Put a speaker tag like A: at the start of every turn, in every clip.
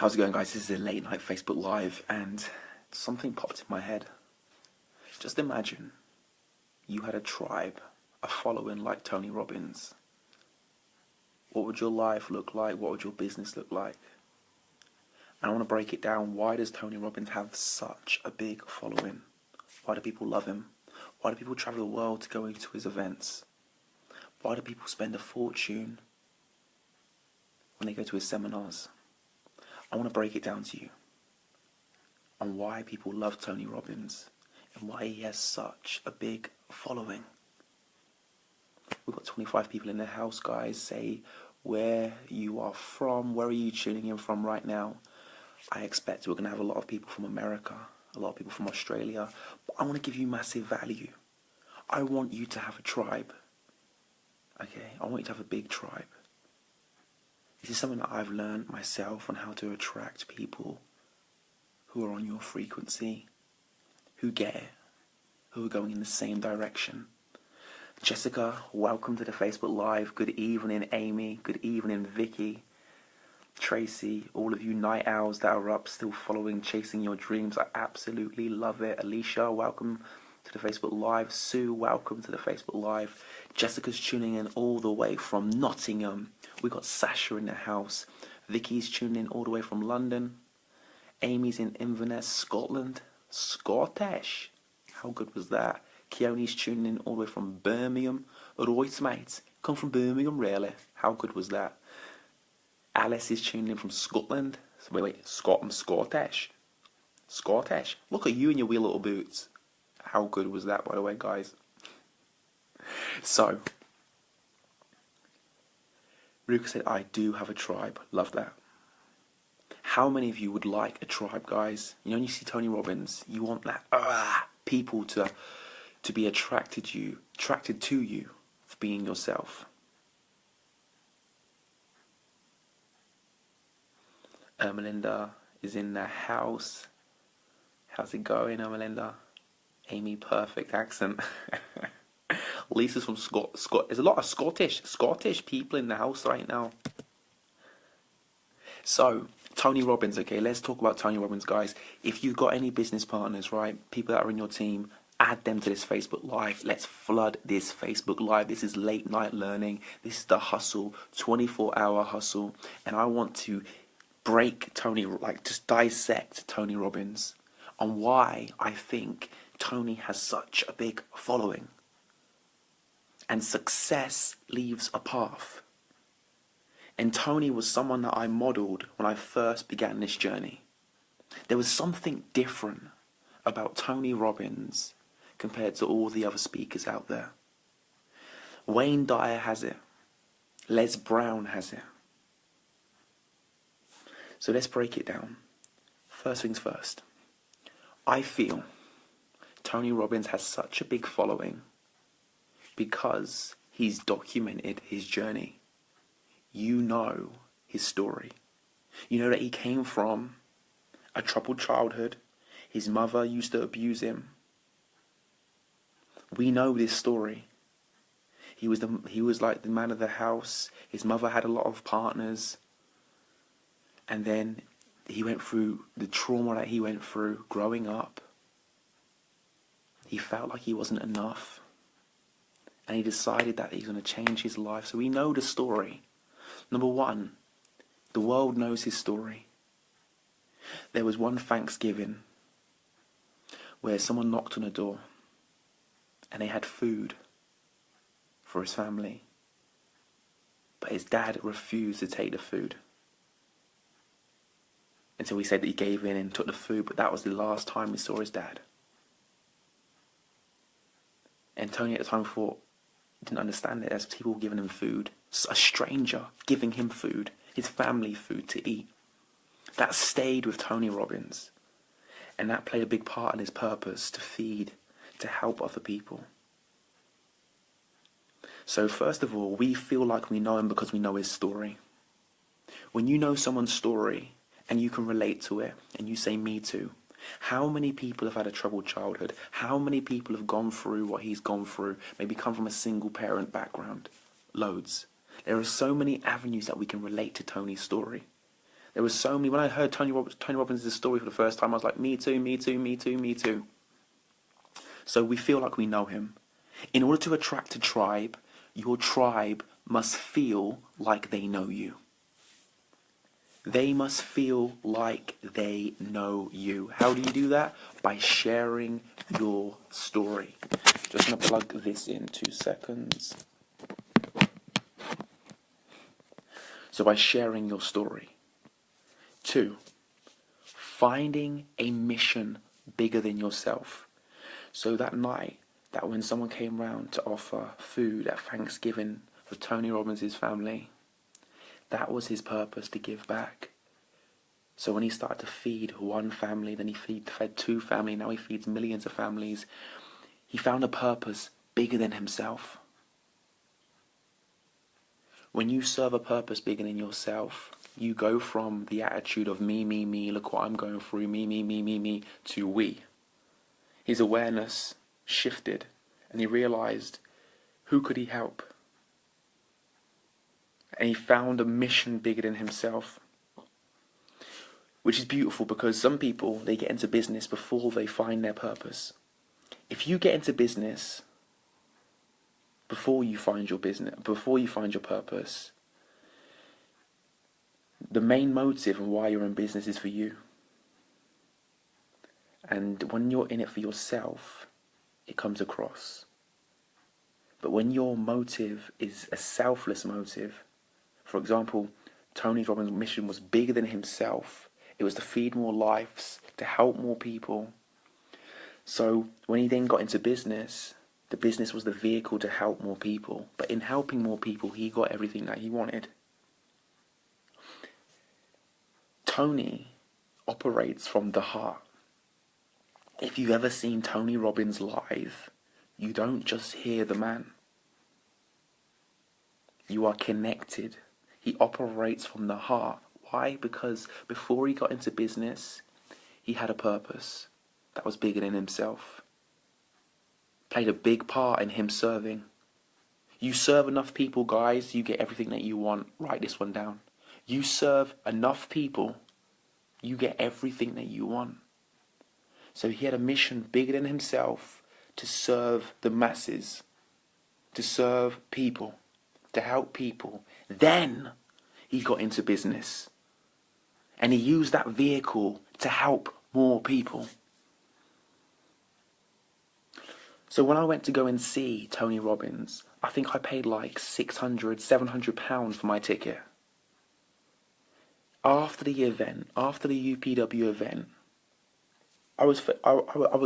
A: How's it going, guys? This is a late night Facebook Live, and something popped in my head. Just imagine you had a tribe, a following like Tony Robbins. What would your life look like? What would your business look like? And I want to break it down. Why does Tony Robbins have such a big following? Why do people love him? Why do people travel the world to go to his events? Why do people spend a fortune when they go to his seminars? I want to break it down to you on why people love Tony Robbins and why he has such a big following. We've got 25 people in the house, guys. Say where you are from. Where are you tuning in from right now? I expect we're going to have a lot of people from America, a lot of people from Australia. But I want to give you massive value. I want you to have a tribe. Okay? I want you to have a big tribe. This is something that I've learned myself on how to attract people who are on your frequency, who get it, who are going in the same direction. Jessica, welcome to the Facebook Live. Good evening, Amy. Good evening, Vicky. Tracy, all of you night owls that are up, still following, chasing your dreams. I absolutely love it. Alicia, welcome to the Facebook Live. Sue, welcome to the Facebook Live. Jessica's tuning in all the way from Nottingham. We got Sasha in the house. Vicky's tuning in all the way from London. Amy's in Inverness, Scotland. Scottish. How good was that? Keone's tuning in all the way from Birmingham. Right, mate. Come from Birmingham, really? How good was that? Alice is tuning in from Scotland. Wait, I'm Scottish. Scottish. Look at you in your wee little boots. How good was that, by the way, guys? So, Ruka said, I do have a tribe. Love that. How many of you would like a tribe, guys? You know, when you see Tony Robbins, you want that people to be attracted to you for being yourself. Melinda is in the house. How's it going, Melinda? Amy, perfect accent. Lisa's from Scott. There's a lot of Scottish people in the house right now. So, Tony Robbins, okay, let's talk about Tony Robbins, guys. If you've got any business partners, right, people that are in your team, add them to this Facebook Live. Let's flood this Facebook Live. This is late night learning. This is the hustle, 24-hour hustle. And I want to break Tony, just dissect Tony Robbins on why I think Tony has such a big following. And success leaves a path. And Tony was someone that I modeled when I first began this journey. There was something different about Tony Robbins compared to all the other speakers out there. Wayne Dyer has it. Les Brown has it. So let's break it down. First things first. I feel Tony Robbins has such a big following because he's documented his journey. You know his story. You know that he came from a troubled childhood. His mother used to abuse him. We know this story. He was like the man of the house. His mother had a lot of partners. And then he went through the trauma that he went through growing up. He felt like he wasn't enough. And he decided that he's going to change his life. So we know the story. Number one, the world knows his story. There was one Thanksgiving where someone knocked on a door and they had food for his family. But his dad refused to take the food. Until he said that he gave in and took the food, but that was the last time he saw his dad. And Tony at the time didn't understand it as people giving him food. A stranger giving him food, his family food to eat. That stayed with Tony Robbins. And that played a big part in his purpose to feed, to help other people. So first of all, we feel like we know him because we know his story. When you know someone's story and you can relate to it and you say, me too. How many people have had a troubled childhood? How many people have gone through what he's gone through? Maybe come from a single parent background. Loads. There are so many avenues that we can relate to Tony's story. There was so many. When I heard Tony Robbins' story for the first time, I was like, me too, me too, me too, me too. So we feel like we know him. In order to attract a tribe, your tribe must feel like they know you. They must feel like they know you. How do you do that? By sharing your story. Just going to plug this in 2 seconds. So by sharing your story. 2, finding a mission bigger than yourself. So that night, that when someone came round to offer food at Thanksgiving for Tony Robbins' family, that was his purpose, to give back. So when he started to feed one family, then he fed 2 families, now he feeds millions of families, he found a purpose bigger than himself. When you serve a purpose bigger than yourself, you go from the attitude of me, me, me, look what I'm going through, me, me, me, me, me, to we. His awareness shifted and he realized, who could he help? And he found a mission bigger than himself. Which is beautiful, because some people, they get into business before they find their purpose. If you get into business before you find your purpose, the main motive and why you're in business is for you. And when you're in it for yourself, it comes across. But when your motive is a selfless motive, for example, Tony Robbins' mission was bigger than himself. It was to feed more lives, to help more people. So when he then got into business, the business was the vehicle to help more people. But in helping more people, he got everything that he wanted. Tony operates from the heart. If you've ever seen Tony Robbins live, you don't just hear the man. You are connected. He operates from the heart. Why? Because before he got into business, he had a purpose that was bigger than himself. Played a big part in him serving. You serve enough people, guys, you get everything that you want. Write this one down. You serve enough people, you get everything that you want. So he had a mission bigger than himself, to serve the masses, to serve people, to help people. Then he got into business. And he used that vehicle to help more people. So when I went to go and see Tony Robbins, I think I paid like £600, £700 for my ticket. After the event, after the UPW event, I was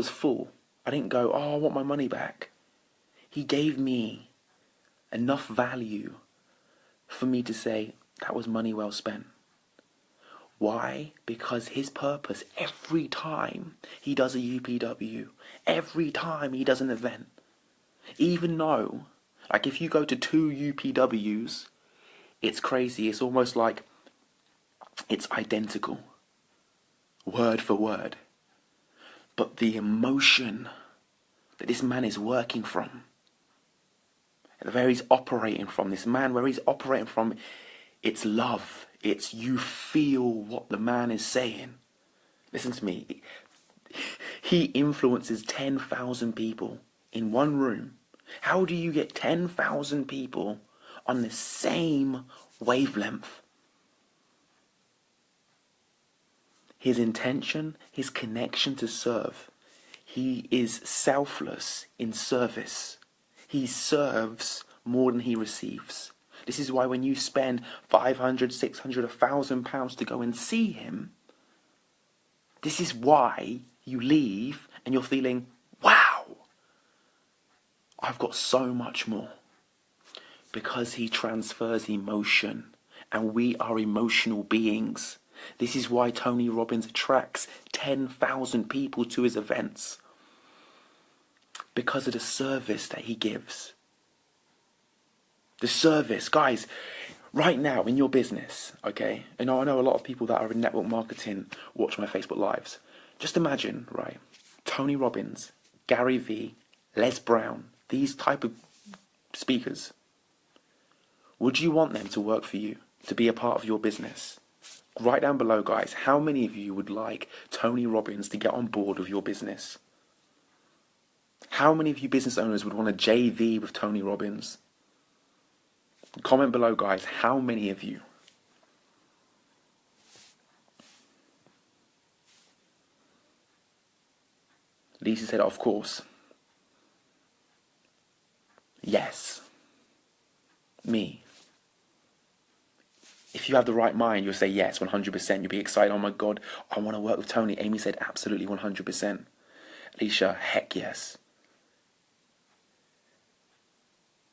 A: full. I didn't go, oh, I want my money back. He gave me enough value for me to say, that was money well spent. Why? Because his purpose, every time he does a UPW, every time he does an event, even though, like if you go to 2 UPWs, it's crazy. It's almost like it's identical, word for word. But the emotion that this man is working from, where he's operating from, this man, where he's operating from, it's love. It's you feel what the man is saying. Listen to me. He influences 10,000 people in one room. How do you get 10,000 people on the same wavelength? His intention, his connection to serve. He is selfless in service. He serves more than he receives. This is why when you spend 500, 600, £1,000 to go and see him, this is why you leave and you're feeling, wow, I've got so much more. Because he transfers emotion, and we are emotional beings. This is why Tony Robbins attracts 10,000 people to his events. Because of the service that he gives. The service, guys, right now in your business, okay? And I know a lot of people that are in network marketing watch my Facebook Lives. Just imagine, right? Tony Robbins, Gary Vee, Les Brown, these type of speakers. Would you want them to work for you, to be a part of your business? Write down below, guys, how many of you would like Tony Robbins to get on board with your business? How many of you business owners would want a JV with Tony Robbins? Comment below, guys, how many of you? Lisa said, of course. Yes. Me. If you have the right mind, you'll say yes, 100%. You'll be excited. Oh my God, I want to work with Tony. Amy said absolutely 100%. Alicia, heck yes.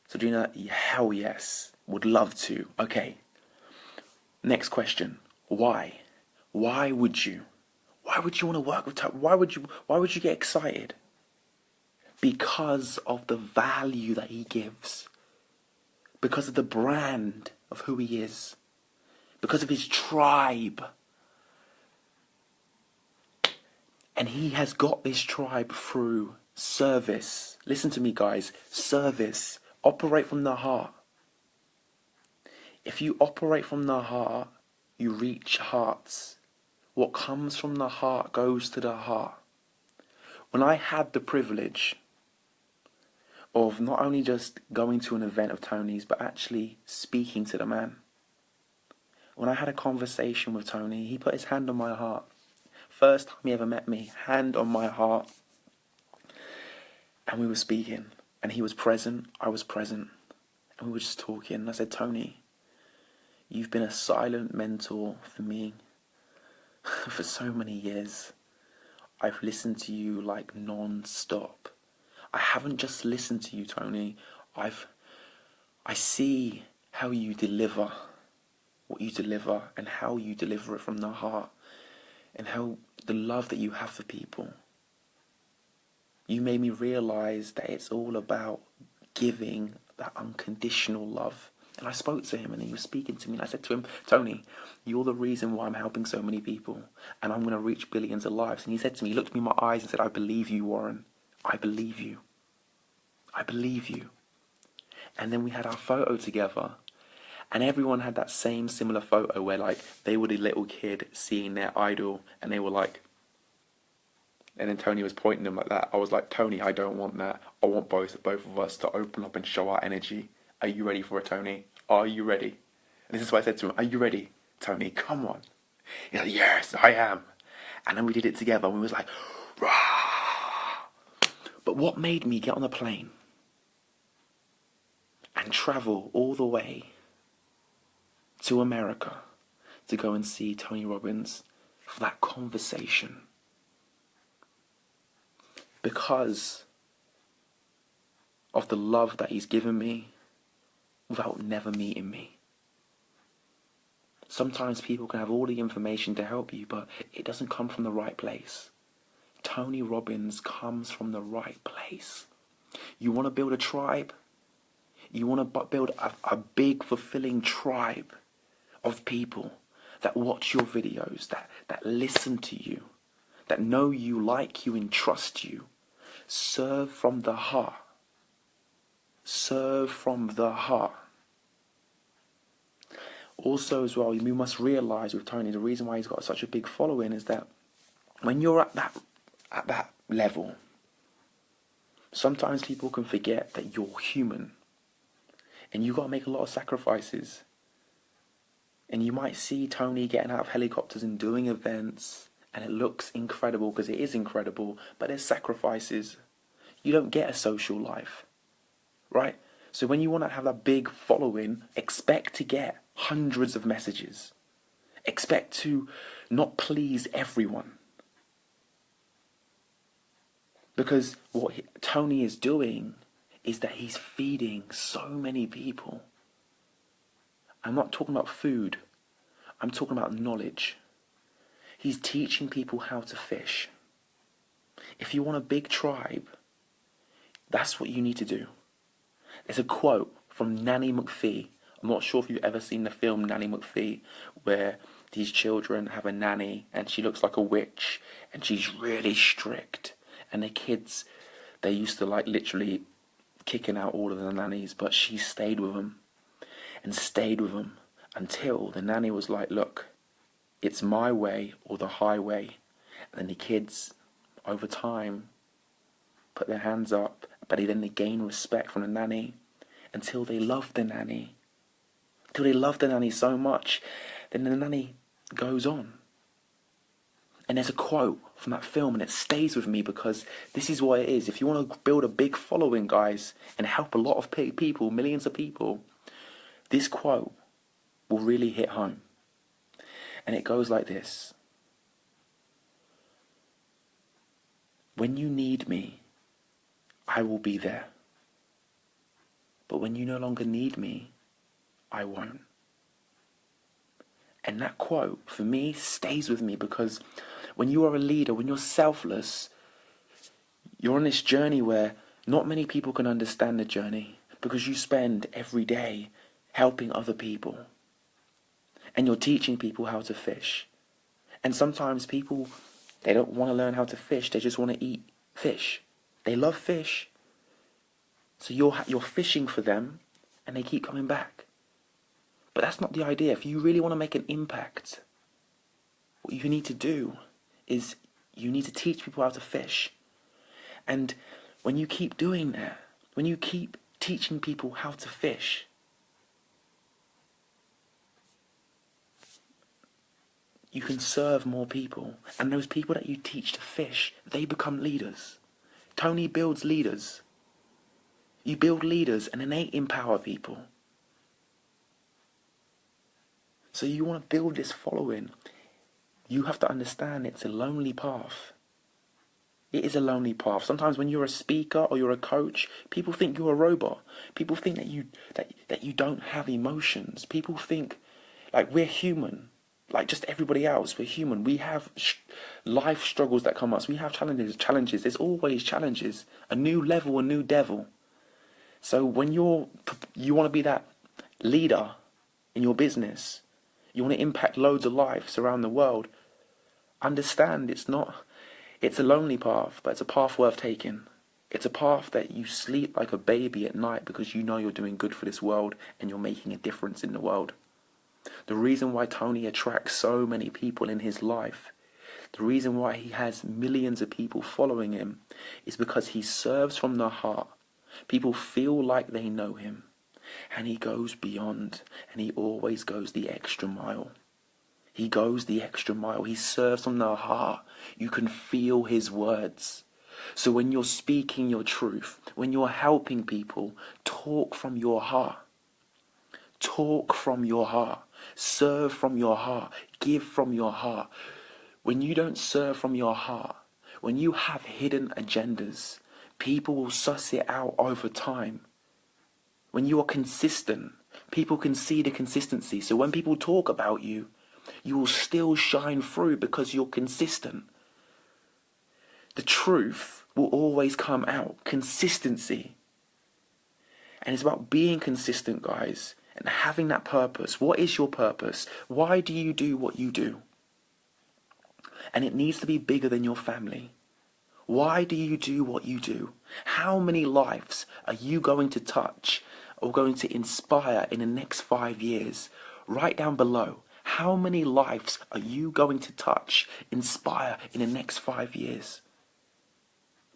A: Sabrina, hell yes. Would love to. Okay. Next question. Why? Why would you? Why would you want to work with Tony? Why would you get excited? Because of the value that he gives. Because of the brand of who he is. Because of his tribe. And he has got this tribe through service. Listen to me, guys. Service. Operate from the heart. If you operate from the heart, you reach hearts. What comes from the heart goes to the heart. When I had the privilege of not only just going to an event of Tony's, but actually speaking to the man. When I had a conversation with Tony, he put his hand on my heart. First time he ever met me, hand on my heart. And we were speaking, and he was present, I was present, and we were just talking. And I said, Tony, you've been a silent mentor for me for so many years. I've listened to you like non-stop. I haven't just listened to you, Tony. I see how you deliver what you deliver and how you deliver it from the heart and how the love that you have for people. You made me realize that it's all about giving that unconditional love. And I spoke to him and he was speaking to me and I said to him, Tony, you're the reason why I'm helping so many people and I'm going to reach billions of lives. And he said to me, he looked me in my eyes and said, I believe you, Warren. I believe you. I believe you. And then we had our photo together and everyone had that same similar photo where like they were the little kid seeing their idol and they were like, and then Tony was pointing them like that. I was like, Tony, I don't want that. I want both of us to open up and show our energy. Are you ready for it, Tony? Are you ready? And this is what I said to him. Are you ready, Tony? Come on. He's like, yes, I am. And then we did it together and we was like, rah! But what made me get on a plane and travel all the way to America to go and see Tony Robbins for that conversation? Because of the love that he's given me without never meeting me. Sometimes people can have all the information to help you, but it doesn't come from the right place. Tony Robbins comes from the right place. You want to build a tribe? You want to build a big, fulfilling tribe of people that watch your videos, that listen to you, that know you, like you, and trust you. Serve from the heart. Serve from the heart. Also as well, we must realize with Tony, the reason why he's got such a big following is that when you're at that level, sometimes people can forget that you're human. And you've got to make a lot of sacrifices. And you might see Tony getting out of helicopters and doing events, and it looks incredible because it is incredible, but there's sacrifices. You don't get a social life, right? So when you want to have a big following, expect to get hundreds of messages. Expect to not please everyone. Because what Tony is doing is that he's feeding so many people. I'm not talking about food. I'm talking about knowledge. He's teaching people how to fish. If you want a big tribe, that's what you need to do. There's a quote from Nanny McPhee. I'm not sure if you've ever seen the film Nanny McPhee, where these children have a nanny and she looks like a witch and she's really strict. And the kids, they used to like literally kicking out all of the nannies, but she stayed with them and stayed with them until the nanny was like, look, it's my way or the highway. And then the kids, over time, put their hands up, but then they gain respect from the nanny until they love the nanny. Until they love the nanny so much, then the nanny goes on. And there's a quote from that film, and it stays with me because this is what it is. If you want to build a big following, guys, and help a lot of people, millions of people, this quote will really hit home. And it goes like this. When you need me, I will be there. But when you no longer need me, I won't. And that quote, for me, stays with me because when you are a leader, when you're selfless, you're on this journey where not many people can understand the journey because you spend every day helping other people. And you're teaching people how to fish. And sometimes people, they don't want to learn how to fish. They just want to eat fish. They love fish. So you're fishing for them and they keep coming back. But that's not the idea. If you really want to make an impact, what you need to do is you need to teach people how to fish. And when you keep doing that, when you keep teaching people how to fish, you can serve more people. And those people that you teach to fish, they become leaders. Tony builds leaders. You build leaders and then they empower people. So you want to build this following. You have to understand it's a lonely path. It is a lonely path. Sometimes when you're a speaker or you're a coach, people think you're a robot. People think that you don't have emotions. People think like we're human. Like just everybody else, we're human. We have life struggles that come up. We have challenges. There's always challenges. A new level, a new devil. So when you want to be that leader in your business, you want to impact loads of lives around the world, understand it's a lonely path, but it's a path worth taking. It's a path that you sleep like a baby at night because you know you're doing good for this world and you're making a difference in the world. The reason why Tony attracts so many people in his life, the reason why he has millions of people following him, is because he serves from the heart. People feel like they know him. And he goes beyond, and he always goes the extra mile. He goes the extra mile. He serves from the heart. You can feel his words. So when you're speaking your truth, when you're helping people, talk from your heart. Talk from your heart. Serve from your heart. Give from your heart. When you don't serve from your heart, when you have hidden agendas, people will suss it out over time. When you are consistent, people can see the consistency. So when people talk about you, you will still shine through because you're consistent. The truth will always come out. Consistency. And it's about being consistent, guys, and having that purpose. What is your purpose? Why do you do what you do? And it needs to be bigger than your family. Why do you do what you do? How many lives are you going to touch or going to inspire in the next 5 years? Write down below. How many lives are you going to touch, inspire in the next 5 years?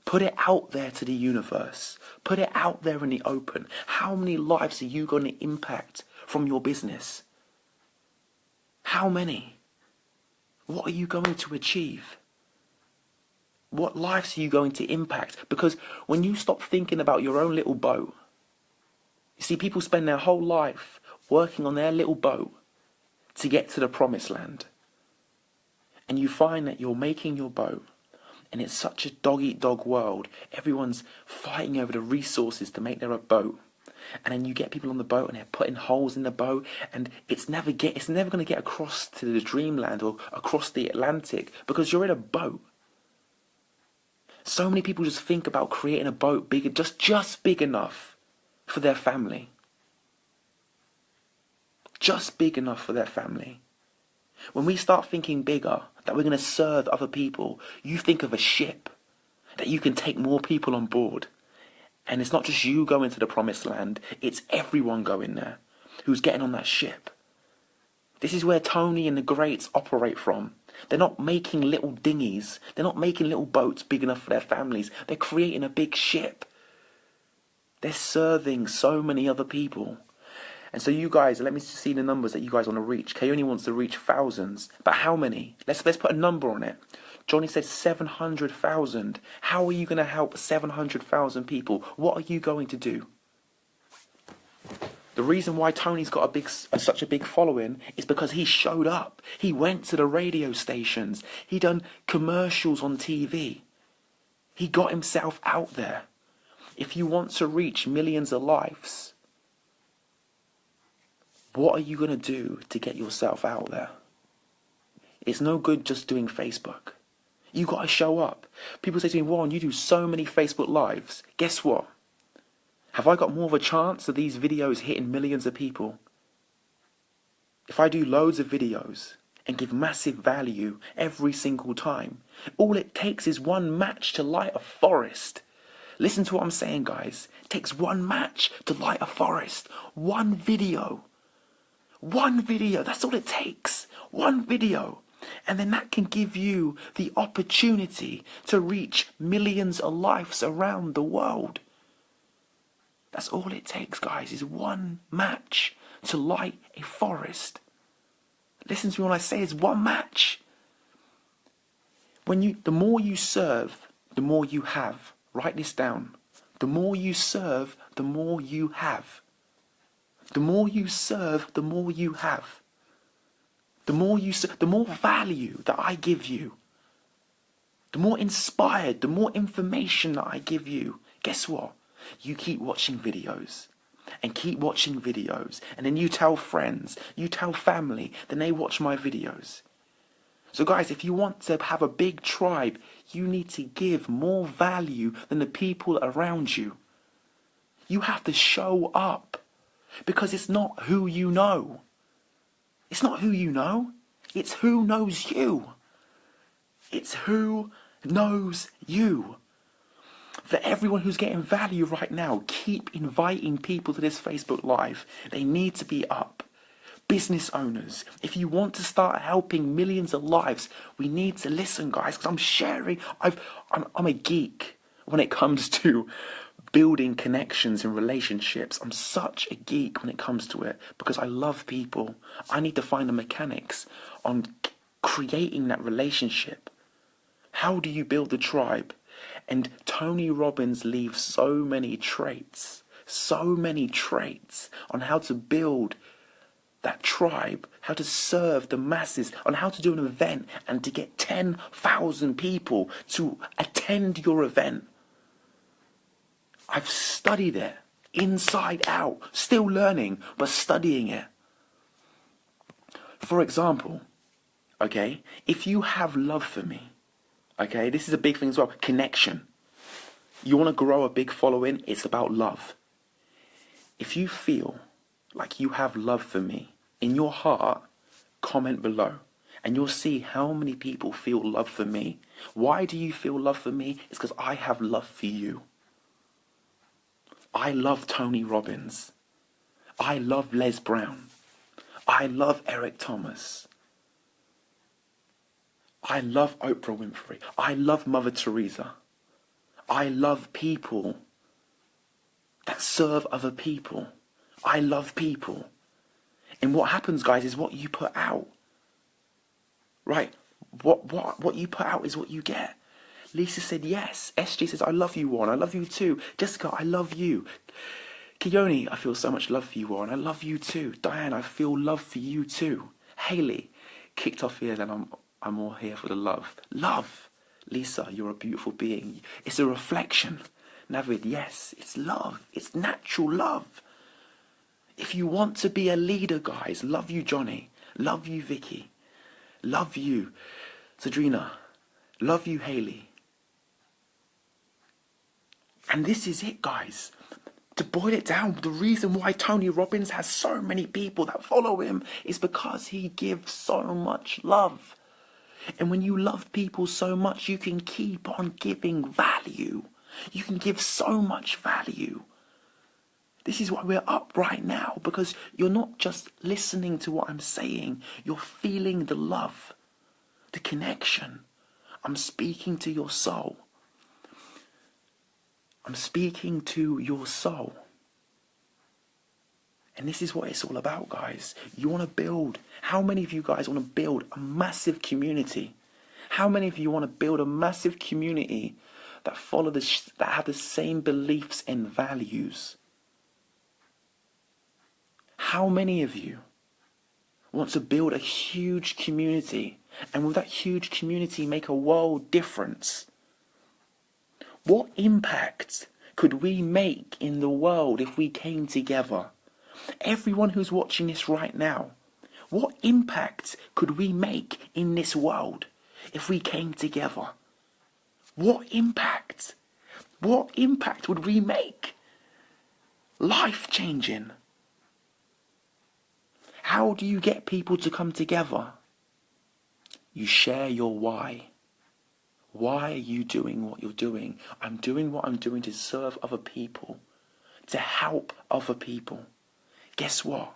A: Put it out there to the universe. Put it out there in the open. How many lives are you going to impact from your business? How many? What are you going to achieve? What lives are you going to impact? Because when you stop thinking about your own little boat, you see, people spend their whole life working on their little boat to get to the promised land. And you find that you're making your boat, and it's such a dog-eat-dog world. Everyone's fighting over the resources to make their boat. And then you get people on the boat and they're putting holes in the boat, and it's never going to get across to the dreamland or across the Atlantic because you're in a boat. So many people just think about creating a boat big, just big enough for their family. Just big enough for their family. When we start thinking bigger, that we're going to serve other people, you think of a ship that you can take more people on board. And it's not just you going to the promised land, it's everyone going there who's getting on that ship. This is where Tony and the greats operate from. They're not making little dinghies. They're not making little boats big enough for their families. They're creating a big ship. They're serving so many other people. And so you guys, let me see the numbers that you guys want to reach. Kay only wants to reach thousands. But how many? Let's put a number on it. Johnny said 700,000. How are you going to help 700,000 people? What are you going to do? The reason why Tony's got such a big following is because he showed up. He went to the radio stations. He done commercials on TV. He got himself out there. If you want to reach millions of lives, what are you going to do to get yourself out there? It's no good just doing Facebook. You got to show up. People say to me, Warren, you do so many Facebook Lives. Guess what? Have I got more of a chance of these videos hitting millions of people? If I do loads of videos and give massive value every single time, all it takes is one match to light a forest. Listen to what I'm saying, guys. It takes one match to light a forest. One video. One video. That's all it takes. One video. And then that can give you the opportunity to reach millions of lives around the world. That's all it takes, guys, is one match to light a forest. Listen to me when I say it's one match. The more you serve, the more you have. Write this down. The more you serve, the more you have. The more you serve, the more you have. The more value that I give you, the more inspired, the more information that I give you, guess what? You keep watching videos and keep watching videos, and then you tell friends, you tell family, then they watch my videos. So guys, if you want to have a big tribe, you need to give more value than the people around you. You have to show up, because it's not who you know. It's not who you know. It's who knows you. It's who knows you. For everyone who's getting value right now, keep inviting people to this Facebook Live. They need to be up. Business owners, if you want to start helping millions of lives, we need to listen, guys, because I'm sharing. I'm a geek when it comes to building connections and relationships. I'm such a geek when it comes to it because I love people. I need to find the mechanics on creating that relationship. How do you build a tribe? And Tony Robbins leaves so many traits on how to build that tribe, how to serve the masses, on how to do an event and to get 10,000 people to attend your event. I've studied it inside out, still learning, but studying it. For example, okay, if you have love for me, okay, this is a big thing as well, connection. You want to grow a big following, it's about love. If you feel like you have love for me in your heart, comment below and you'll see how many people feel love for me. Why do you feel love for me? It's because I have love for you. I love Tony Robbins. I love Les Brown. I love Eric Thomas. I love Oprah Winfrey. I love Mother Teresa. I love people that serve other people. I love people. And what happens, guys, is what you put out. Right? What you put out is what you get. Lisa said yes. SG says, I love you, Warren. I love you too. Jessica, I love you. Keone, I feel so much love for you, Warren. I love you too. Diane, I feel love for you too. Haley, kicked off here, then I'm all here for the love. Love. Lisa, you're a beautiful being. It's a reflection. Navid, yes, it's love. It's natural love. If you want to be a leader, guys, love you, Johnny. Love you, Vicky. Love you, Sadrina. Love you, Haley. And this is it, guys. To boil it down, the reason why Tony Robbins has so many people that follow him is because he gives so much love. And when you love people so much, you can keep on giving value. You can give so much value. This is why we're up right now, because you're not just listening to what I'm saying, you're feeling the love, the connection. I'm speaking to your soul. I'm speaking to your soul. And this is what it's all about, guys. You want to build. How many of you guys want to build a massive community? How many of you want to build a massive community that that have the same beliefs and values? How many of you want to build a huge community, and with that huge community make a world difference? What impact could we make in the world if we came together? Everyone who's watching this right now, what impact could we make in this world if we came together? What impact? What impact would we make? Life-changing. How do you get people to come together? You share your why. Why are you doing what you're doing? I'm doing what I'm doing to serve other people, to help other people. Guess what?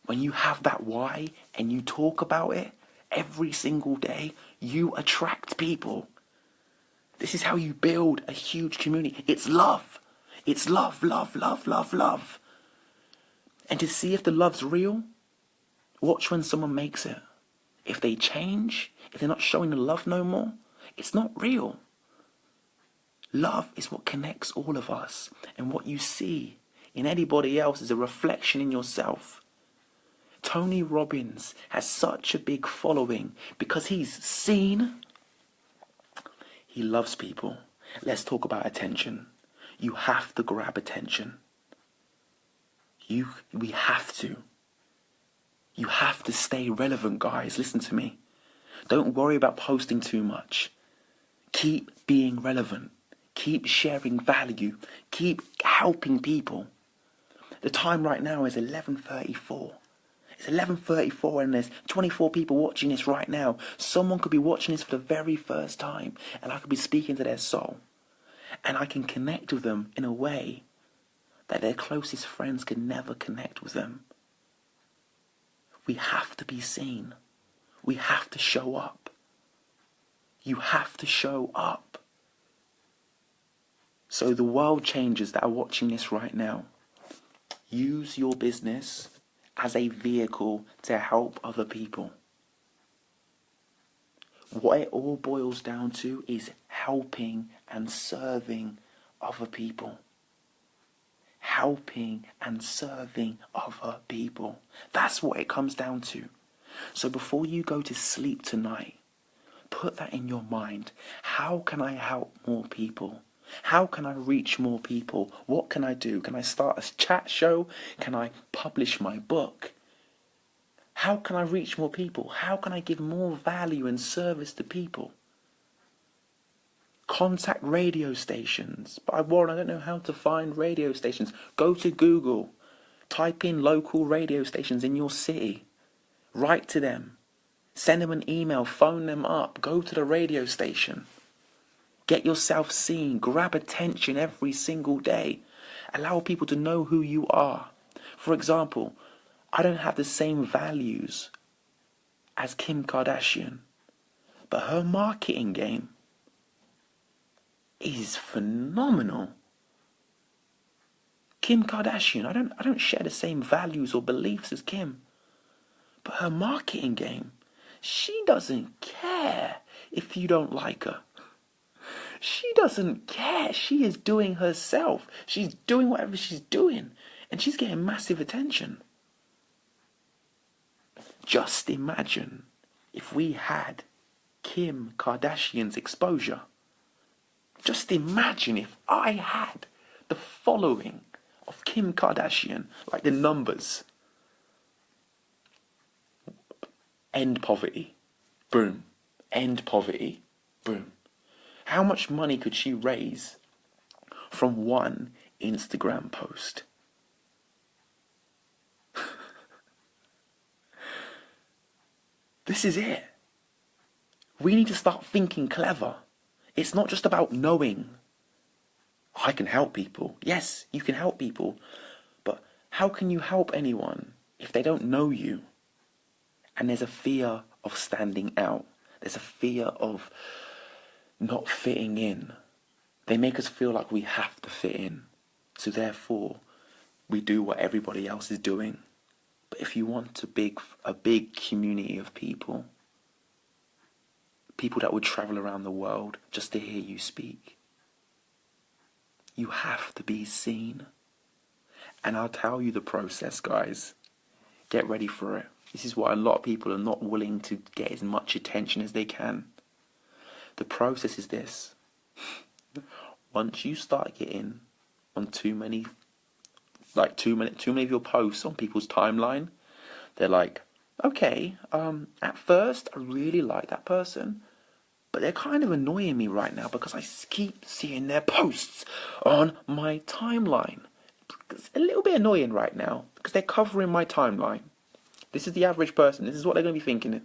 A: When you have that why and you talk about it every single day, you attract people. This is how you build a huge community. It's love. It's love, love, love, love, love. And to see if the love's real, watch when someone makes it. If they change, if they're not showing the love no more, it's not real. Love is what connects all of us. And what you see in anybody else is a reflection in yourself. Tony Robbins has such a big following because he's seen. He loves people. Let's talk about attention. You have to grab attention. We have to. You have to stay relevant, guys. Listen to me. Don't worry about posting too much. Keep being relevant. Keep sharing value. Keep helping people. The time right now is 11:34. It's 11:34 and there's 24 people watching this right now. Someone could be watching this for the very first time and I could be speaking to their soul. And I can connect with them in a way that their closest friends can never connect with them. We have to be seen. We have to show up. You have to show up. So the world changers that are watching this right now, use your business as a vehicle to help other people. What it all boils down to is helping and serving other people. Helping and serving other people. That's what it comes down to. So before you go to sleep tonight, put that in your mind. How can I help more people? How can I reach more people? What can I do? Can I start a chat show? Can I publish my book? How can I reach more people? How can I give more value and service to people? Contact radio stations. But Warren, I don't know how to find radio stations. Go to Google. Type in local radio stations in your city. Write to them. Send them an email. Phone them up. Go to the radio station. Get yourself seen. Grab attention every single day. Allow people to know who you are. For example, I don't have the same values as Kim Kardashian, but her marketing game is phenomenal. Kim Kardashian, I don't share the same values or beliefs as Kim, but her marketing game, she doesn't care if you don't like her. She doesn't care. She is doing herself. She's doing whatever she's doing, and she's getting massive attention. Just imagine if we had Kim Kardashian's exposure. Just imagine if I had the following of Kim Kardashian, like the numbers. End poverty. Boom. End poverty. Boom. How much money could she raise from one Instagram post? This is it. We need to start thinking clever. It's not just about knowing. I can help people. Yes, you can help people. But how can you help anyone if they don't know you? And there's a fear of standing out. There's a fear of not fitting in. They make us feel like we have to fit in. So therefore, we do what everybody else is doing. But if you want a big community of people that would travel around the world just to hear you speak, you have to be seen. And I'll tell you the process, guys. Get ready for it. This is why a lot of people are not willing to get as much attention as they can. The process is this. Once you start getting on too many of your posts on people's timeline, they're like, okay, at first I really like that person, but they're kind of annoying me right now because I keep seeing their posts on my timeline. It's a little bit annoying right now because they're covering my timeline. This is the average person. This is what they're going to be thinking.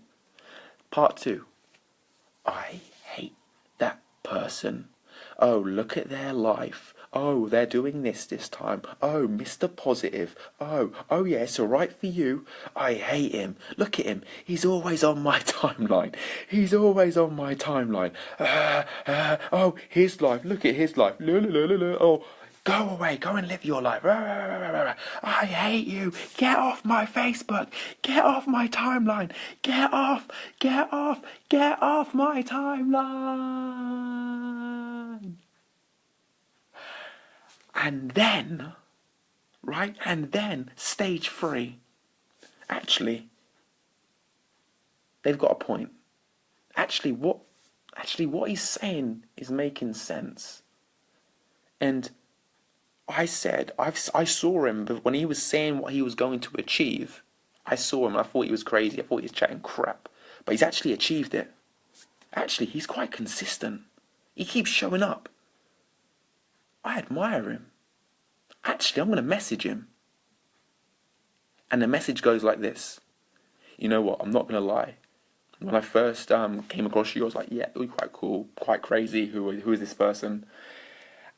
A: Part 2. I hate that person. Oh, look at their life. Oh, they're doing this time. Oh, Mr. Positive. Oh yeah, it's alright for you. I hate him. Look at him. He's always on my timeline. He's always on my timeline. Oh, his life. Look at his life. Oh, go away. Go and live your life. I hate you. Get off my Facebook. Get off my timeline. Get off my timeline. And then, stage 3. Actually, they've got a point. Actually, what he's saying is making sense. And I saw him when he was saying what he was going to achieve. I saw him, I thought he was crazy, I thought he was chatting crap. But he's actually achieved it. Actually, he's quite consistent. He keeps showing up. I admire him. Actually, I'm going to message him. And the message goes like this. You know what? I'm not going to lie. When I first came across you, I was like, yeah, you're quite cool, quite crazy. Who is this person?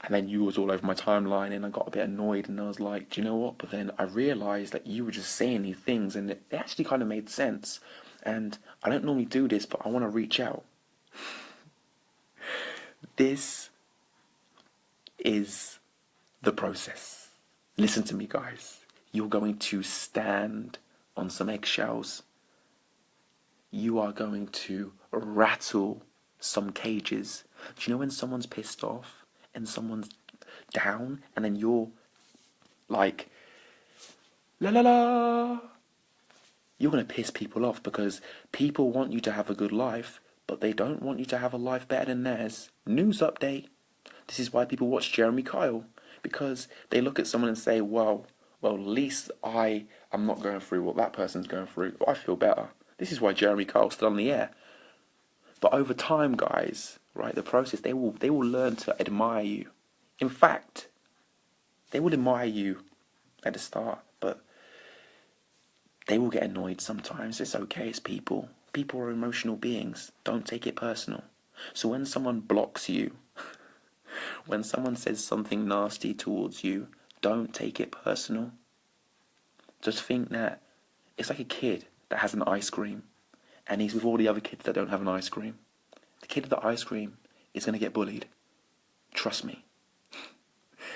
A: And then you was all over my timeline, and I got a bit annoyed, and I was like, do you know what? But then I realised that you were just saying these things, and it actually kind of made sense. And I don't normally do this, but I want to reach out. This is the process. Listen to me, guys. You're going to stand on some eggshells. You are going to rattle some cages. Do you know when someone's pissed off and someone's down, and then you're like, la la la? You're going to piss people off because people want you to have a good life, but they don't want you to have a life better than theirs. News update. This is why people watch Jeremy Kyle, because they look at someone and say, well, at least I am not going through what that person's going through. I feel better. This is why Jeremy Kyle's still on the air. But over time, guys, right, the process, they will learn to admire you. In fact, they will admire you at the start, but they will get annoyed sometimes. It's okay, it's people. People are emotional beings. Don't take it personal. So when someone blocks you, when someone says something nasty towards you, don't take it personal. Just think that it's like a kid that has an ice cream and he's with all the other kids that don't have an ice cream. The kid with the ice cream is going to get bullied. Trust me.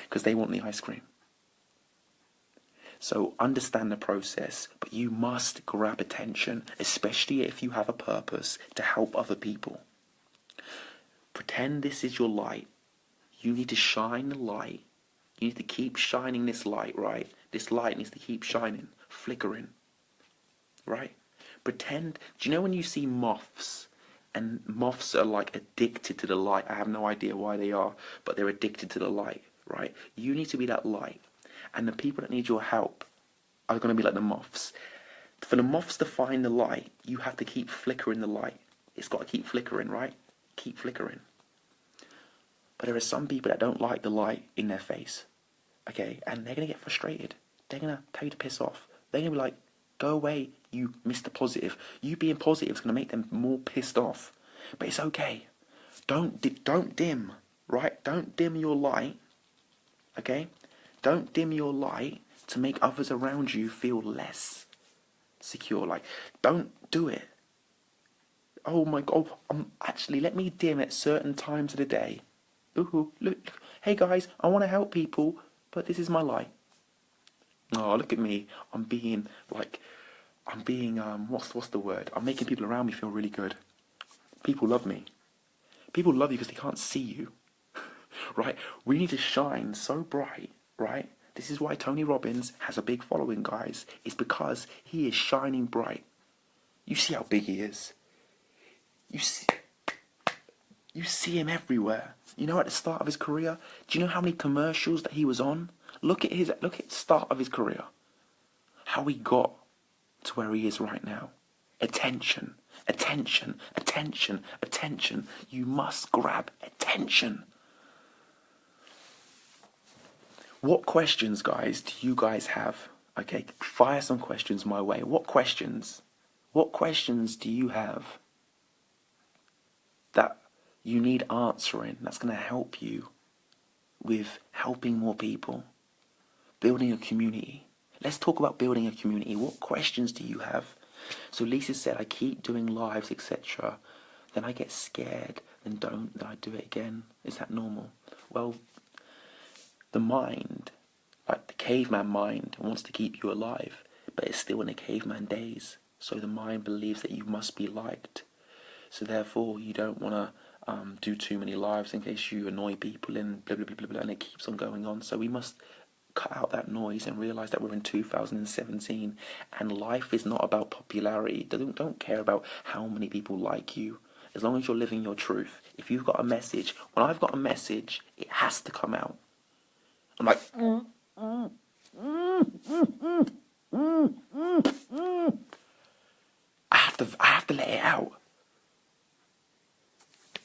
A: Because they want the ice cream. So understand the process, but you must grab attention, especially if you have a purpose to help other people. Pretend this is your light. You need to shine the light. You need to keep shining this light, right? This light needs to keep shining, flickering, right? Pretend, do you know when you see moths, and moths are like addicted to the light? I have no idea why they are, but they're addicted to the light, right? You need to be that light. And the people that need your help are going to be like the moths. For the moths to find the light, you have to keep flickering the light. It's got to keep flickering, right? Keep flickering. But there are some people that don't like the light in their face, okay? And they're going to get frustrated. They're going to tell you to piss off. They're going to be like, go away, you Mr. Positive. You being positive is going to make them more pissed off. But it's okay. Don't dim, right? Don't dim your light. Okay? Don't dim your light to make others around you feel less secure. Like, don't do it. Oh my God, actually, let me dim at certain times of the day. Ooh, look, hey guys, I want to help people, but this is my light. Oh, look at me. I'm being, what's the word? I'm making people around me feel really good. People love me. People love you because they can't see you, right? We need to shine so bright, right? This is why Tony Robbins has a big following, guys. It's because he is shining bright. You see how big he is. You see him everywhere. You know, at the start of his career, do you know how many commercials that he was on? Look at the start of his career. How he got to where he is right now. Attention, attention, attention, attention. You must grab attention. What questions, guys, do you guys have? Okay, fire some questions my way. What questions? What questions do you have that you need answering that's going to help you with helping more people, building a community? Let's talk about building a community. What questions do you have? So Lisa said, I keep doing lives, etc. Then I get scared, then I do it again. Is that normal? Well, the mind, like the caveman mind, wants to keep you alive, but it's still in the caveman days. So the mind believes that you must be liked. So therefore, you don't want to do too many lives in case you annoy people and blah, blah, blah, blah, blah, and it keeps on going on. So we must cut out that noise and realise that we're in 2017 and life is not about popularity. Don't care about how many people like you. As long as you're living your truth. If you've got a message, when I've got a message, it has to come out. I'm like, I have to let it out.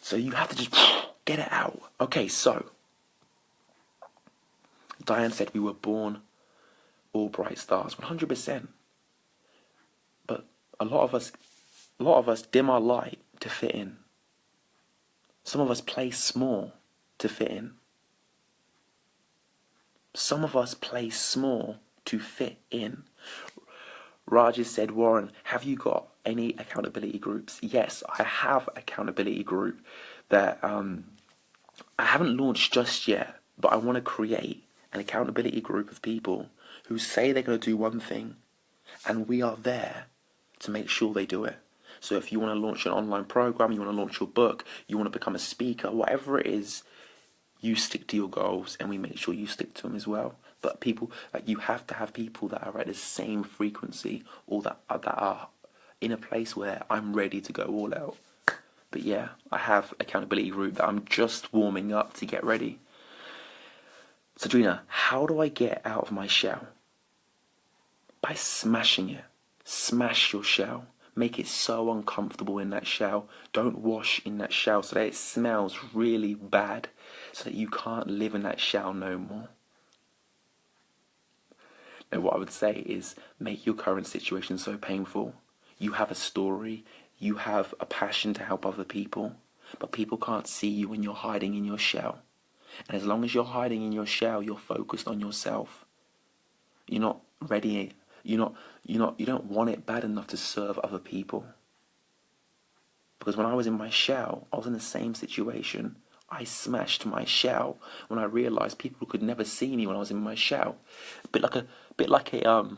A: So you have to just get it out. Okay, so Diane said we were born all bright stars, 100%. But a lot of us dim our light to fit in. Some of us play small to fit in. Some of us play small to fit in. Raj said, Warren, have you got any accountability groups? Yes, I have accountability group that I haven't launched just yet, but I want to create an accountability group of people who say they're going to do one thing, and we are there to make sure they do it. So if you want to launch an online program, you want to launch your book, you want to become a speaker, whatever it is, you stick to your goals and we make sure you stick to them as well. But people, like, you have to have people that are at the same frequency or that are in a place where I'm ready to go all out. But yeah, I have accountability group that I'm just warming up to get ready. Sadrina, how do I get out of my shell? By smashing it. Smash your shell. Make it so uncomfortable in that shell. Don't wash in that shell so that it smells really bad, so that you can't live in that shell no more. Now, what I would say is make your current situation so painful. You have a story. You have a passion to help other people, but people can't see you when you're hiding in your shell. And as long as you're hiding in your shell, you're focused on yourself. You're not ready. You don't want it bad enough to serve other people. Because when I was in my shell, I was in the same situation. I smashed my shell when I realised people could never see me when I was in my shell. A bit like a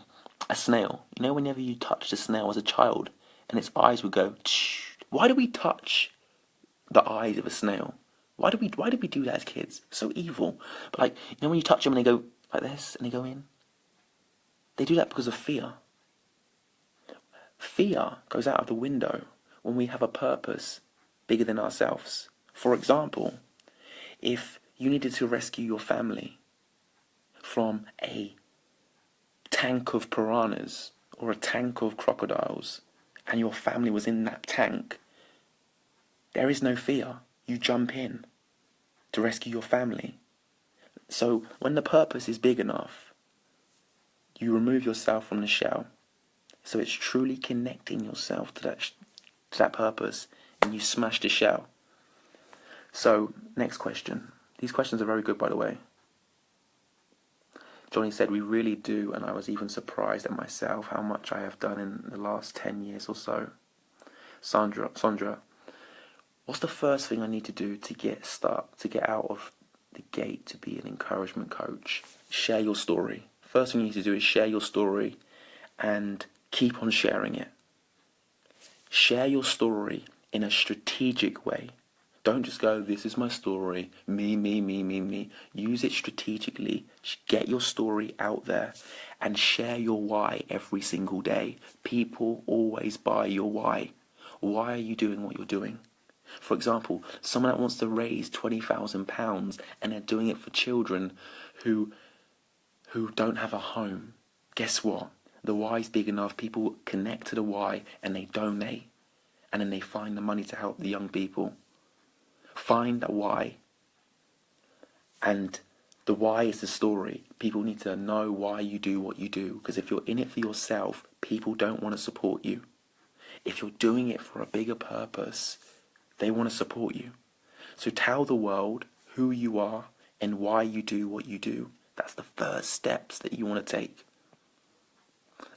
A: snail. You know, whenever you touched a snail as a child, and its eyes would go. Tsh. Why do we touch the eyes of a snail? Why do we do that as kids? So evil. But like, you know, when you touch them and they go like this and they go in. They do that because of fear. Fear goes out of the window when we have a purpose bigger than ourselves. For example, if you needed to rescue your family from a tank of piranhas or a tank of crocodiles, and your family was in that tank, there is no fear. You jump in to rescue your family. So when the purpose is big enough, you remove yourself from the shell. So it's truly connecting yourself to that purpose, and you smash the shell. So next question. These questions are very good, by the way. Johnny said, we really do, and I was even surprised at myself how much I have done in the last 10 years or so. Sandra, what's the first thing I need to do to get out of the gate to be an encouragement coach? Share your story. First thing you need to do is share your story and keep on sharing it. Share your story in a strategic way. Don't just go, this is my story, me, me, me, me, me. Use it strategically. Get your story out there and share your why every single day. People always buy your why. Why are you doing what you're doing? For example, someone that wants to raise £20,000 and they're doing it for children who don't have a home. Guess what? The why is big enough. People connect to the why and they donate. And then they find the money to help the young people. Find a why. And the why is the story. People need to know why you do what you do. Because if you're in it for yourself, people don't want to support you. If you're doing it for a bigger purpose, they want to support you. So tell the world who you are and why you do what you do. That's the first steps that you want to take.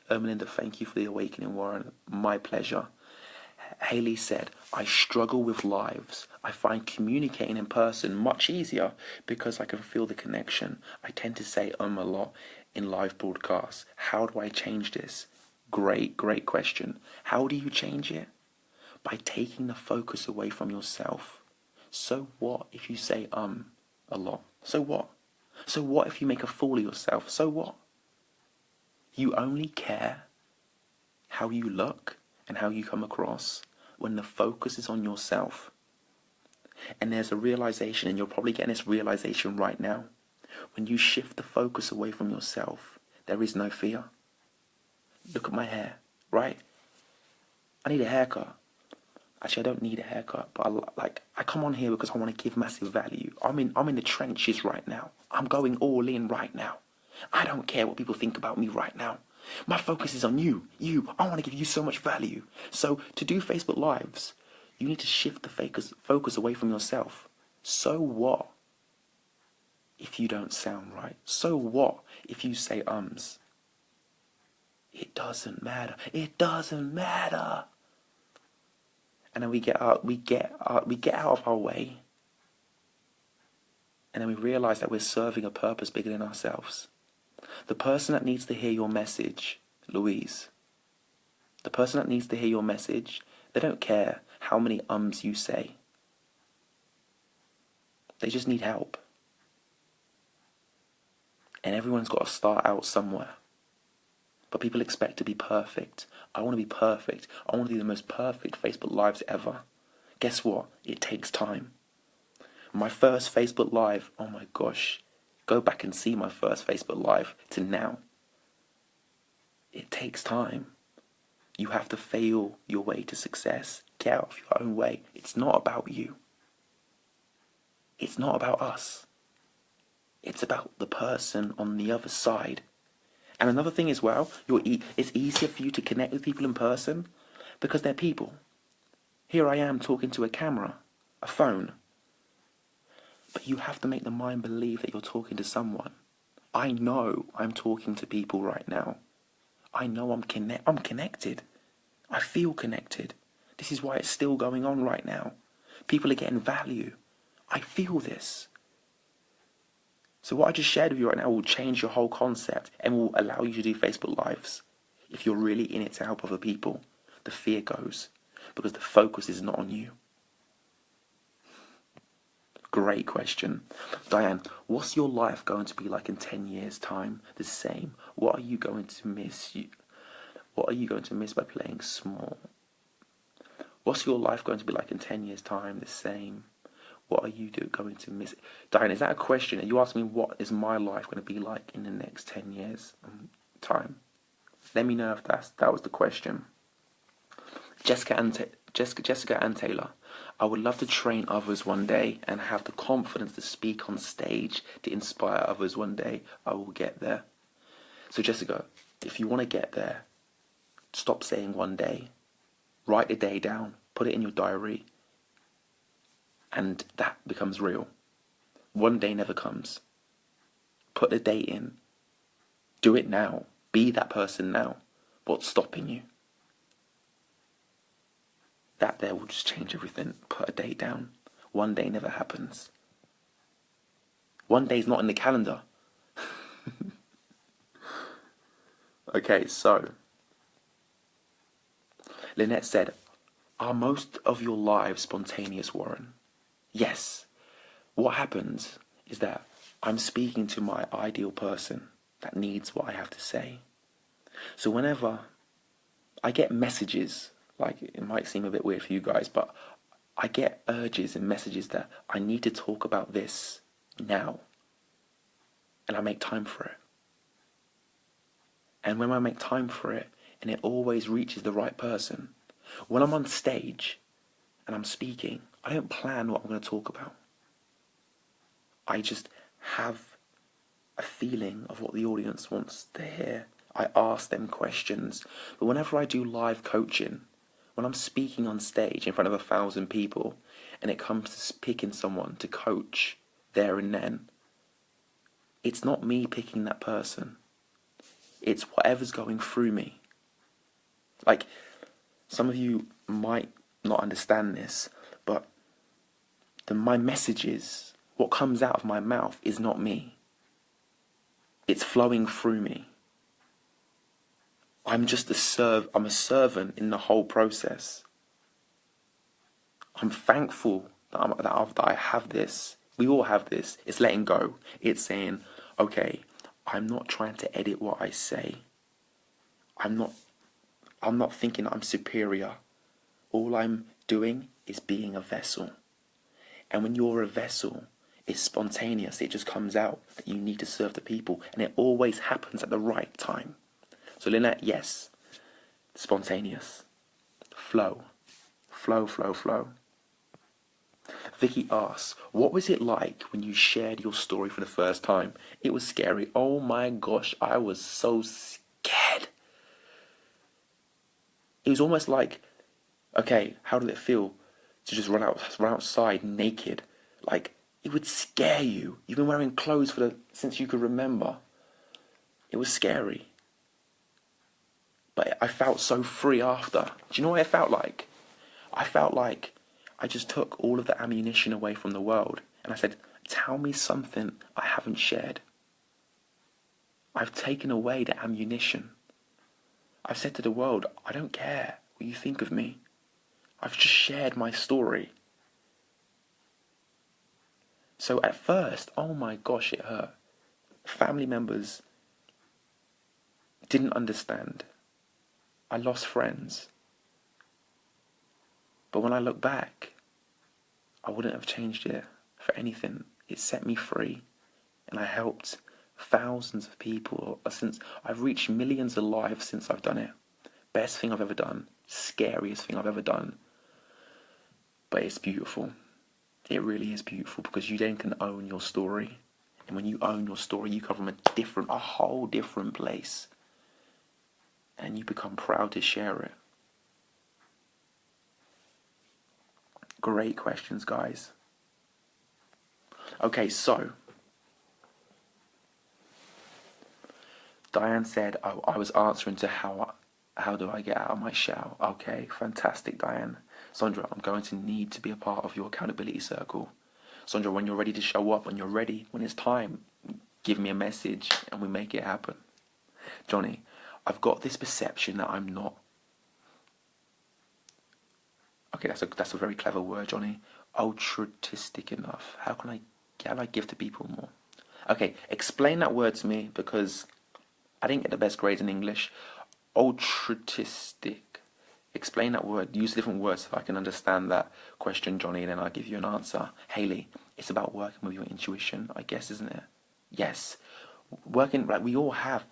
A: Melinda, thank you for the awakening, Warren. My pleasure. Haley said, I struggle with lives. I find communicating in person much easier because I can feel the connection. I tend to say a lot in live broadcasts. How do I change this? Great question. How do you change it? By taking the focus away from yourself. So what if you say a lot? So what? So what if you make a fool of yourself? So what? You only care how you look and how you come across when the focus is on yourself. And there's a realization, and you're probably getting this realization right now. When you shift the focus away from yourself, there is no fear. Look at my hair, right? I need a haircut. Actually, I don't need a haircut, but I come on here because I want to give massive value. I'm in the trenches right now. I'm going all in right now. I don't care what people think about me right now. My focus is on you. I want to give you so much value. So to do Facebook Lives, you need to shift the focus away from yourself. So what if you don't sound right? So what if you say ums? It doesn't matter. It doesn't matter. And then we get out of our way. And then we realize that we're serving a purpose bigger than ourselves. The person that needs to hear your message, Louise, the person that needs to hear your message, they don't care how many ums you say. They just need help. And everyone's got to start out somewhere. But people expect to be perfect. I want to be perfect. I want to do the most perfect Facebook Lives ever. Guess what? It takes time. My first Facebook Live, oh my gosh. Go back and see my first Facebook Live to now. It takes time. You have to fail your way to success. Get out of your own way. It's not about you. It's not about us. It's about the person on the other side. And another thing as well, it's easier for you to connect with people in person because they're people. Here I am talking to a camera, a phone. But you have to make the mind believe that you're talking to someone. I know I'm talking to people right now. I know I'm connected. I feel connected. This is why it's still going on right now. People are getting value. I feel this. So what I just shared with you right now will change your whole concept and will allow you to do Facebook Lives. If you're really in it to help other people, the fear goes because the focus is not on you. Great question. Diane, what's your life going to be like in 10 years' time? The same. What are you going to miss? What are you going to miss by playing small? What's your life going to be like in 10 years' time? The same. What are you going to miss? Diane, is that a question? Are you asking me what is my life going to be like in the next 10 years' time? Let me know if that was the question. Jessica and Taylor. I would love to train others one day and have the confidence to speak on stage to inspire others one day. I will get there. So Jessica, if you want to get there, stop saying one day. Write the day down. Put it in your diary. And that becomes real. One day never comes. Put the date in. Do it now. Be that person now. What's stopping you? That there will just change everything. Put a date down. One day never happens. One day's not in the calendar. Okay, so Lynette said, are most of your lives spontaneous, Warren? Yes. What happens is that I'm speaking to my ideal person that needs what I have to say. So whenever I get messages, like it might seem a bit weird for you guys, but I get urges and messages that I need to talk about this now. And I make time for it. And when I make time for it, and it always reaches the right person, when I'm on stage and I'm speaking, I don't plan what I'm going to talk about. I just have a feeling of what the audience wants to hear. I ask them questions. But whenever I do live coaching, when I'm speaking on stage in front of 1,000 people, and it comes to picking someone to coach there and then, it's not me picking that person. It's whatever's going through me. Like, some of you might not understand this, but my messages, what comes out of my mouth is not me. It's flowing through me. I'm just I'm a servant in the whole process. I'm thankful that I have this. We all have this. It's letting go. It's saying, okay, I'm not trying to edit what I say. I'm not thinking I'm superior. All I'm doing is being a vessel. And when you're a vessel, it's spontaneous. It just comes out that you need to serve the people. And it always happens at the right time. So Lynette, yes, spontaneous. Flow. Flow, flow, flow. Vicky asks, what was it like when you shared your story for the first time? It was scary. Oh my gosh, I was so scared. It was almost like, okay, how did it feel to just run outside naked? Like, it would scare you. You've been wearing clothes since you could remember. It was scary. But I felt so free after. Do you know what it felt like? I felt like I just took all of the ammunition away from the world. And I said, tell me something I haven't shared. I've taken away the ammunition. I've said to the world, I don't care what you think of me. I've just shared my story. So at first, oh my gosh, it hurt. Family members didn't understand. I lost friends. But when I look back, I wouldn't have changed it for anything. It set me free. And I helped thousands of people. I've reached millions of lives since I've done it. Best thing I've ever done. Scariest thing I've ever done. But it's beautiful. It really is beautiful because you then can own your story. And when you own your story, you come from a whole different place. And you become proud to share it. Great questions, guys. Okay, so Diane said, oh, I was answering to how do I get out of my shell? Okay, fantastic, Diane. Sandra, I'm going to need to be a part of your accountability circle. Sandra, when you're ready to show up, when you're ready, when it's time, give me a message and we make it happen. Johnny, I've got this perception that I'm not. Okay, that's a very clever word, Johnny. Altruistic enough. How can I give to people more? Okay, explain that word to me because I didn't get the best grades in English. Altruistic. Explain that word. Use different words so I can understand that question, Johnny, and then I'll give you an answer. Haley, it's about working with your intuition, I guess, isn't it? Yes. Working, like we all have.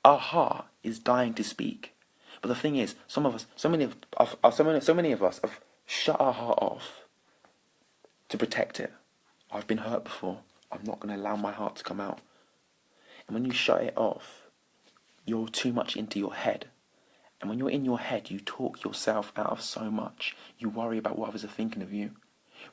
A: Our heart is dying to speak. But the thing is, so many of us have shut our heart off to protect it. I've been hurt before. I'm not going to allow my heart to come out. And when you shut it off, you're too much into your head. And when you're in your head, you talk yourself out of so much. You worry about what others are thinking of you.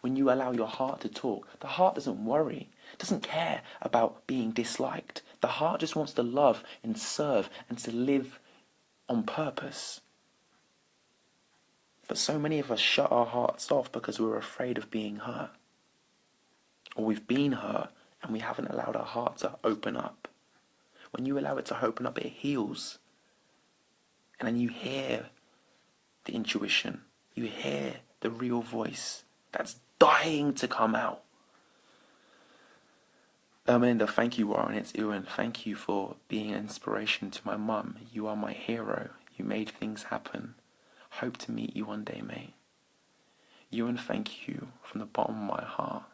A: When you allow your heart to talk, the heart doesn't worry, doesn't care about being disliked. The heart just wants to love and serve and to live on purpose. But so many of us shut our hearts off because we're afraid of being hurt. Or we've been hurt and we haven't allowed our heart to open up. When you allow it to open up, it heals. And then you hear the intuition. You hear the real voice that's dying to come out. Melinda, thank you, Warren. It's Ewan. Thank you for being an inspiration to my mum. You are my hero. You made things happen. Hope to meet you one day, mate. Ewan, thank you from the bottom of my heart.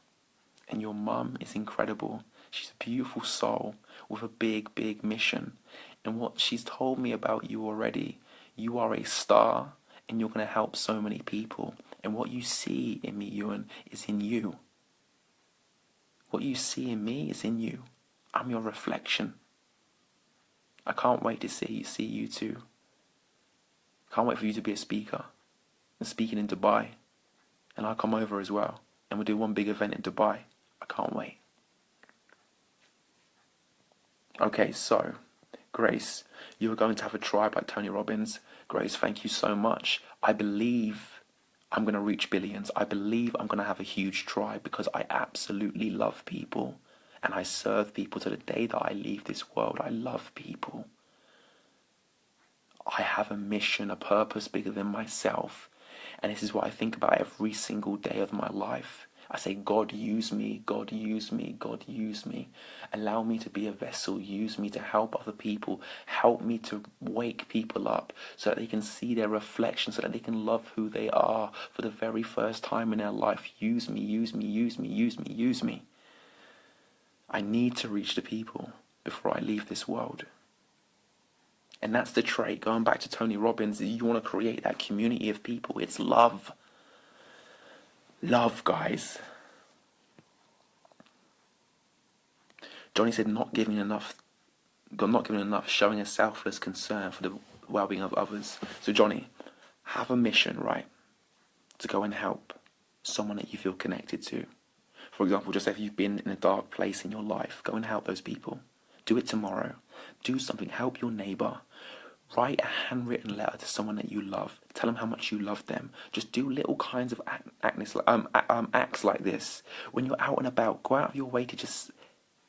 A: And your mum is incredible. She's a beautiful soul with a big, big mission. And what she's told me about you already, you are a star and you're going to help so many people. And what you see in me, Ewan, is in you. What you see in me is in you. I'm your reflection. I can't wait to see you too. Can't wait for you to be a speaker and speaking in Dubai. And I'll come over as well. And we'll do one big event in Dubai. I can't wait. Okay, so, Grace, you are going to have a tribe like Tony Robbins. Grace, thank you so much. I believe I'm going to reach billions. I believe I'm going to have a huge tribe because I absolutely love people. And I serve people to the day that I leave this world. I love people. I have a mission, a purpose bigger than myself. And this is what I think about every single day of my life. I say, God, use me, God, use me, God, use me. Allow me to be a vessel, use me to help other people. Help me to wake people up so that they can see their reflection, so that they can love who they are for the very first time in their life. Use me, use me, use me, use me, use me. I need to reach the people before I leave this world. And that's the trait, going back to Tony Robbins, you want to create that community of people. It's love. Love, guys. Johnny said not giving enough, showing a selfless concern for the well-being of others. So Johnny, have a mission, right, to go and help someone that you feel connected to. For example, just if you've been in a dark place in your life, go and help those people. Do it tomorrow. Do something. Help your neighbor. Write a handwritten letter to someone that you love. Tell them how much you love them. Just do little kinds of acts like this. When you're out and about, go out of your way to just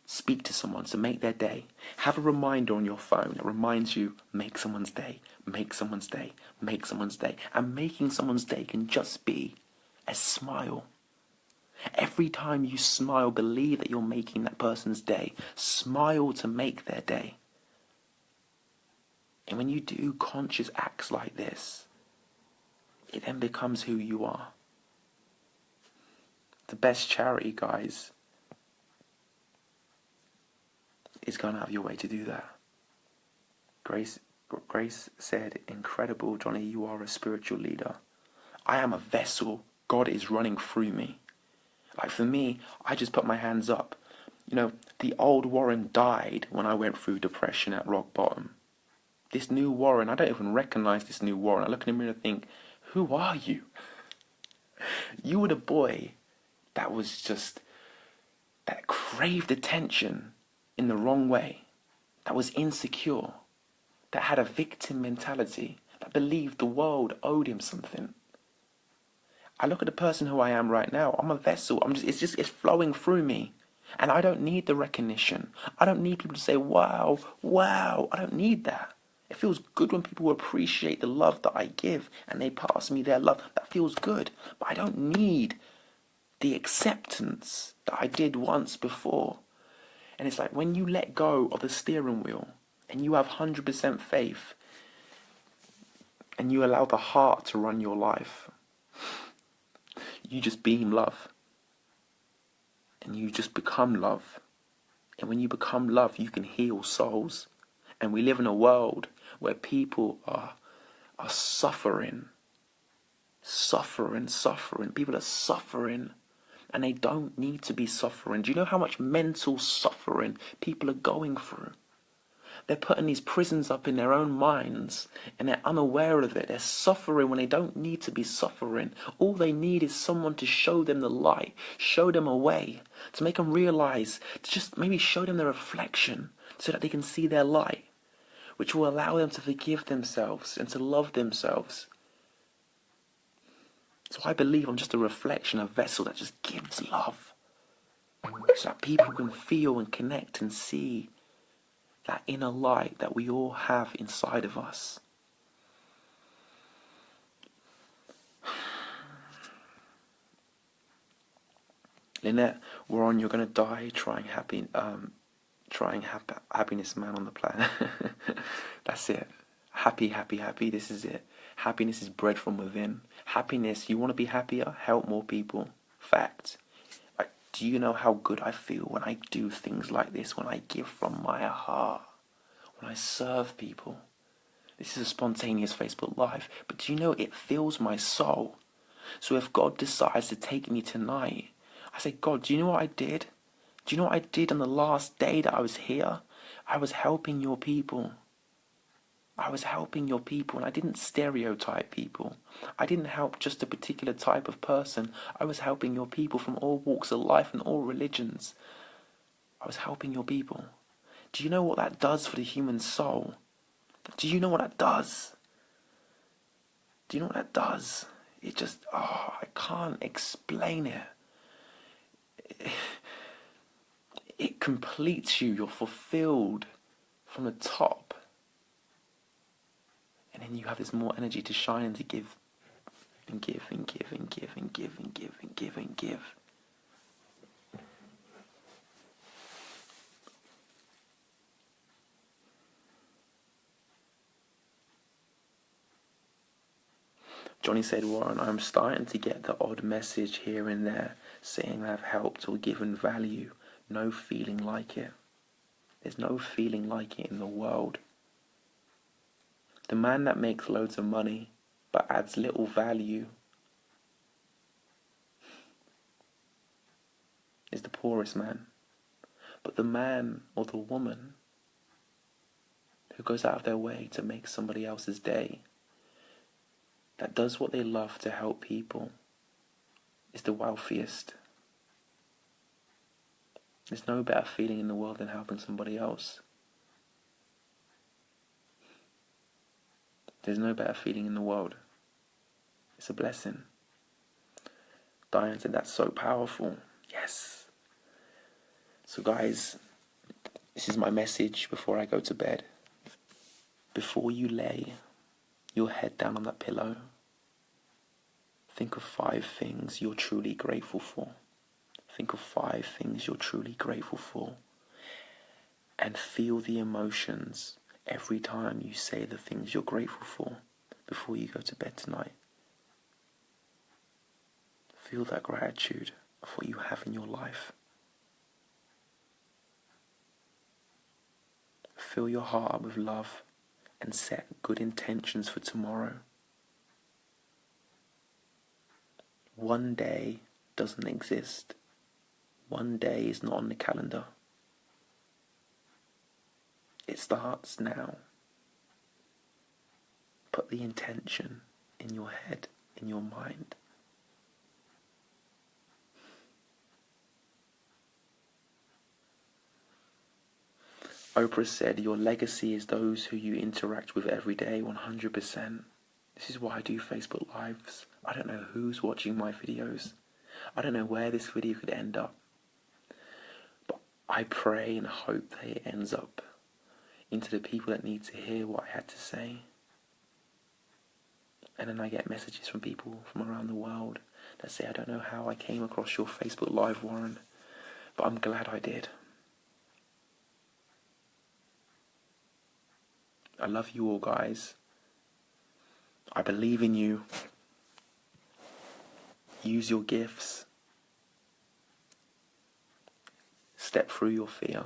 A: speak to someone, to make their day. Have a reminder on your phone that reminds you, make someone's day, make someone's day, make someone's day. And making someone's day can just be a smile. Every time you smile, believe that you're making that person's day. Smile to make their day. And when you do conscious acts like this, it then becomes who you are. The best charity, guys, is going out of your way to do that. Grace said, incredible, Johnny, you are a spiritual leader. I am a vessel. God is running through me. Like for me, I just put my hands up. You know, the old Warren died when I went through depression at rock bottom. This new Warren, I don't even recognize this new Warren. I look in the mirror and think, who are you? You were the boy that craved attention in the wrong way, that was insecure, that had a victim mentality, that believed the world owed him something. I look at the person who I am right now. I'm a vessel. It's flowing through me. And I don't need the recognition. I don't need people to say, wow, wow. I don't need that. It feels good when people appreciate the love that I give and they pass me their love. That feels good. But I don't need the acceptance that I did once before. And it's like when you let go of the steering wheel and you have 100% faith and you allow the heart to run your life, you just beam love. And you just become love. And when you become love, you can heal souls. And we live in a world where people are suffering. People are suffering. And they don't need to be suffering. Do you know how much mental suffering people are going through? They're putting these prisons up in their own minds and they're unaware of it. They're suffering when they don't need to be suffering. All they need is someone to show them the light, show them a way, to make them realize, to just maybe show them the reflection so that they can see their light, which will allow them to forgive themselves and to love themselves. So I believe I'm just a reflection, a vessel that just gives love, so that people can feel and connect and see that inner light that we all have inside of us. Lynette, we're on. You're gonna die trying happiness, man, on the planet. That's it. Happy. This is it. Happiness is bred from within. Happiness. You want to be happier? Help more people. Fact. Do you know how good I feel when I do things like this, when I give from my heart, when I serve people? This is a spontaneous Facebook Live, but do you know it fills my soul? So if God decides to take me tonight, I say, God, do you know what I did? Do you know what I did on the last day that I was here? I was helping your people. I was helping your people, and I didn't stereotype people. I didn't help just a particular type of person. I was helping your people from all walks of life and all religions. I was helping your people. Do you know what that does for the human soul? Do you know what that does? Do you know what that does? It just, I can't explain it. It completes you. You're fulfilled from the top. And then you have this more energy to shine and to give. And give and give and give and give and give and give and give. Johnny said, Warren, I'm starting to get the odd message here and there saying I've helped or given value. No feeling like it. There's no feeling like it in the world. The man that makes loads of money but adds little value is the poorest man. But the man or the woman who goes out of their way to make somebody else's day, that does what they love to help people, is the wealthiest. There's no better feeling in the world than helping somebody else. There's no better feeling in the world. It's a blessing. Diane said, that's so powerful. Yes. So guys, this is my message before I go to bed. Before you lay your head down on that pillow, think of 5 things you're truly grateful for. Think of 5 things you're truly grateful for. And feel the emotions every time you say the things you're grateful for before you go to bed tonight. Feel that gratitude of what you have in your life. Fill your heart up with love and set good intentions for tomorrow. One day doesn't exist. One day is not on the calendar. It starts now. Put the intention in your head, in your mind. Oprah said, your legacy is those who you interact with every day, 100%. This is why I do Facebook Lives. I don't know who's watching my videos. I don't know where this video could end up. But I pray and hope that it ends up into the people that need to hear what I had to say. And then I get messages from people from around the world that say, I don't know how I came across your Facebook Live, Warren, but I'm glad I did. I love you all, guys. I believe in you. Use your gifts. Step through your fear.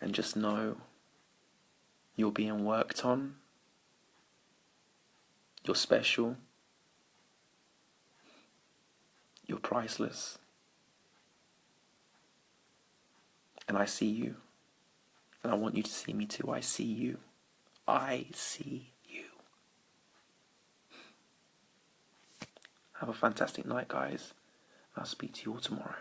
A: And just know you're being worked on. You're special. You're priceless. And I see you. And I want you to see me too. I see you. I see you. Have a fantastic night, guys. I'll speak to you all tomorrow.